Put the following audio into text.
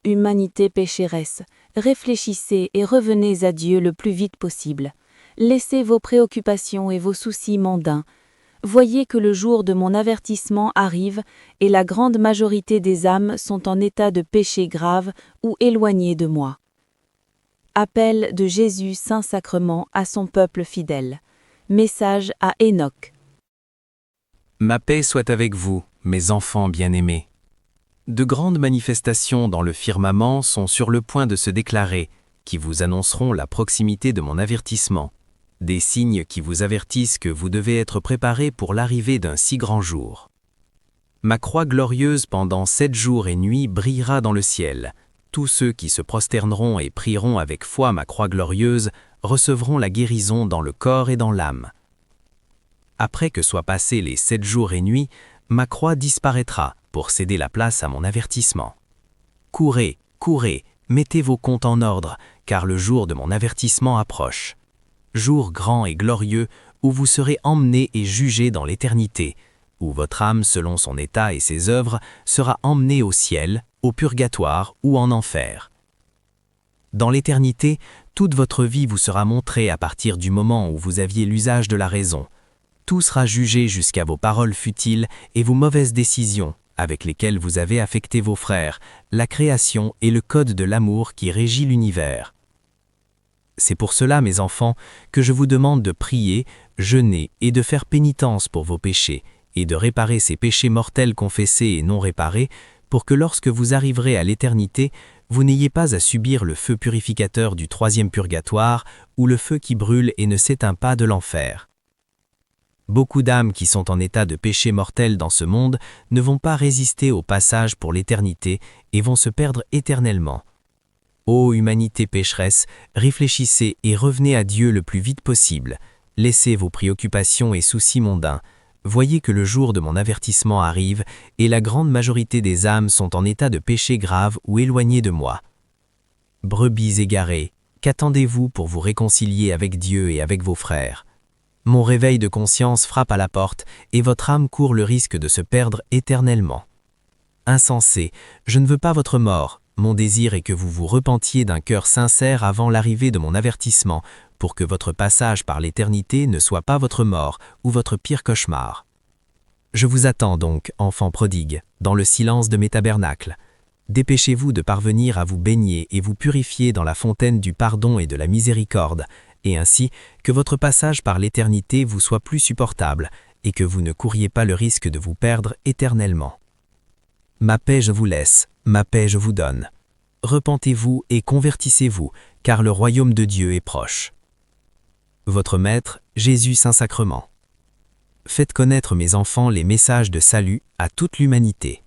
humanité pécheresse, réfléchissez et revenez à Dieu le plus vite possible. Laissez vos préoccupations et vos soucis mondains. Voyez que le jour de mon avertissement arrive et la grande majorité des âmes sont en état de péché grave ou éloignées de moi. Appel de Jésus Saint-Sacrement à son peuple fidèle. Message à Enoch. Ma paix soit avec vous, mes enfants bien-aimés. De grandes manifestations dans le firmament sont sur le point de se déclarer, qui vous annonceront la proximité de mon avertissement, des signes qui vous avertissent que vous devez être préparés pour l'arrivée d'un si grand jour. Ma croix glorieuse pendant 7 jours et nuits brillera dans le ciel. Tous ceux qui se prosterneront et prieront avec foi ma croix glorieuse recevront la guérison dans le corps et dans l'âme. Après que soient passés les 7 jours et nuits, ma croix disparaîtra pour céder la place à mon avertissement. Courez, courez, mettez vos comptes en ordre, car le jour de mon avertissement approche. Jour grand et glorieux où vous serez emmenés et jugés dans l'éternité, où votre âme, selon son état et ses œuvres, sera emmenée au ciel, au purgatoire ou en enfer. Dans l'éternité, toute votre vie vous sera montrée à partir du moment où vous aviez l'usage de la raison. Tout sera jugé jusqu'à vos paroles futiles et vos mauvaises décisions, avec lesquelles vous avez affecté vos frères, la création et le code de l'amour qui régit l'univers. C'est pour cela, mes enfants, que je vous demande de prier, jeûner et de faire pénitence pour vos péchés, et de réparer ces péchés mortels confessés et non réparés, pour que lorsque vous arriverez à l'éternité, vous n'ayez pas à subir le feu purificateur du 3e purgatoire, ou le feu qui brûle et ne s'éteint pas de l'enfer. Beaucoup d'âmes qui sont en état de péché mortel dans ce monde ne vont pas résister au passage pour l'éternité et vont se perdre éternellement. Ô humanité pécheresse, réfléchissez et revenez à Dieu le plus vite possible. Laissez vos préoccupations et soucis mondains. Voyez que le jour de mon avertissement arrive et la grande majorité des âmes sont en état de péché grave ou éloignées de moi. Brebis égarées, qu'attendez-vous pour vous réconcilier avec Dieu et avec vos frères ? Mon réveil de conscience frappe à la porte et votre âme court le risque de se perdre éternellement. Insensés, je ne veux pas votre mort. Mon désir est que vous vous repentiez d'un cœur sincère avant l'arrivée de mon avertissement, pour que votre passage par l'éternité ne soit pas votre mort ou votre pire cauchemar. Je vous attends donc, enfants prodigues, dans le silence de mes tabernacles. Dépêchez-vous de parvenir à vous baigner et vous purifier dans la fontaine du pardon et de la miséricorde, et ainsi que votre passage par l'éternité vous soit plus supportable et que vous ne couriez pas le risque de vous perdre éternellement. Ma paix je vous laisse, ma paix je vous donne. Repentez-vous et convertissez-vous, car le royaume de Dieu est proche. Votre Maître, Jésus Saint-Sacrement. Faites connaître, mes enfants, les messages de salut à toute l'humanité.